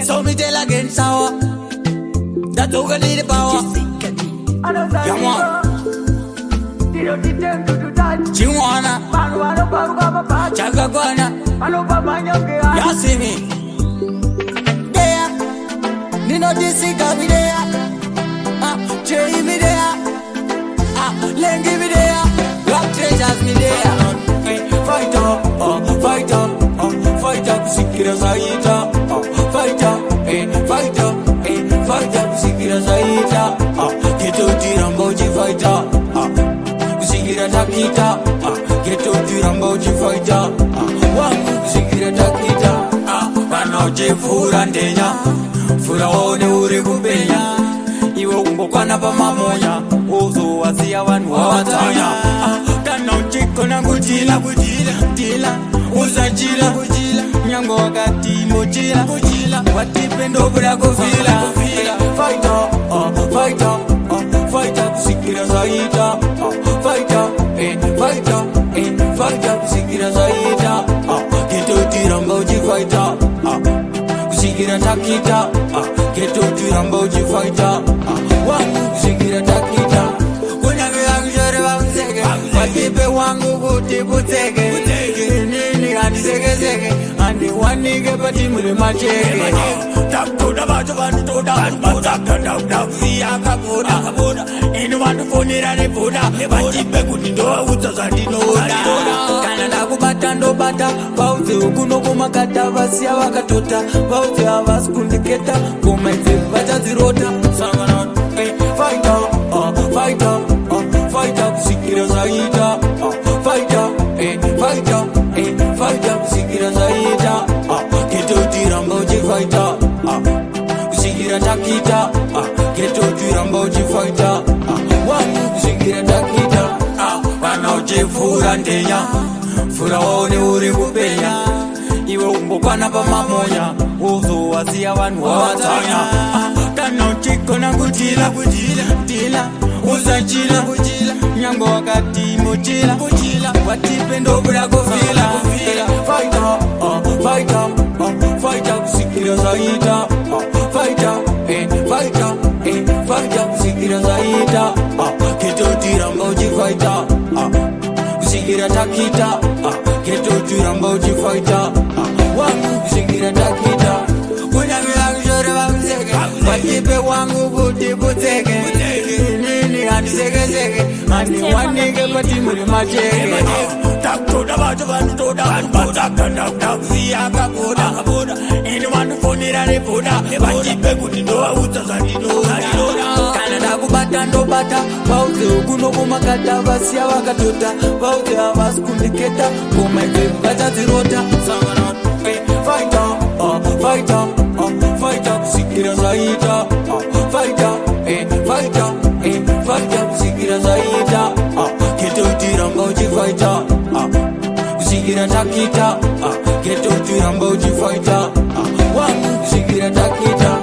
So me tell again sour that you can need the power. Come on. Chiwana Chakakwana. You see me there. Nino Sigah me there. Jay me there. Lengi me there. Black treasures me there. Fight up, fight up, fight up, Sikira Saita. Fight up, fight up, fight up, Sikira Saita. Get out the Ramboji fighter. Sikira Takita. Get out the Ramboji fighter. One Sikira Takita. Panoje Furandenya. Fura one ure kupenya. Iwo kumbokwana pa mamoya. Ozo wazia wanu watanya. Kana uchiko na kujila. Dila, uzajila. Nyango wakati mojila. Watipendo bura kufila. Fight up, fight up, fight up, Sikira Saita. Fight up, fight up, fight up, Sikira Saita. Get out the Ramboji fighter. Sikira Takita. Get out the Ramboji fighter. Wangu Sikira Takita. Watipe wangu kutiputeke. Nini andi seke andi wanige pati mule macheke. Taktoda bacho bantoda batakanda via kaboda. Inu wandu fonira ne boda. Watipe kunidoa utazandinoda. Kanada kubata ndo bata. Bauze ukuno kumakata vasia wakatota. Bauze avaskundiketa kumaize vachazirota. Sangana fight up, fight up, fight up, Sikira Saita. Fight up, fight up, fight up, Sikira Saita. Get out the Ramboji fighter. Sikira Takita. Get out the Ramboji fighter. One Sikira Takita. Panoje Furandenya. Fura one ure kupenya. Iwe umbokwana pa mamoya. Ozo wazia wanu watanya. Kana uchiko na kujila. Dila, uzajila. Nyango wakati mojila. Watipendo bura kufila. Fight up, fight up, fight up, Sikira Saita. Fight up, fight up, fight up, Sikira Saita. Get out the Ramboji fighter. Sikira Takita. Get out the Ramboji fighter. Wangu Sikira Takita. Watipe wangu kutiputeke. Nini andi seke andi wanige pati muli macheke. Taktoda bacho bantoda batakanda via kaboda. Inu wandu fonira ne boda. Watipe kunidoa utazandinoda. Kanada kubata ndo bata. Bauze ukuno kumakata vasia wakatota. Bauze avaskundiketa kumaize vachazirota. Sangana fight up, fight up, fight up, Sikira Saita. Fight up, fight up, fight up, Sikira Saita. Get out the Ramboji fighter. Sikira Takita. Get out the Ramboji fighter. One Sikira Takita.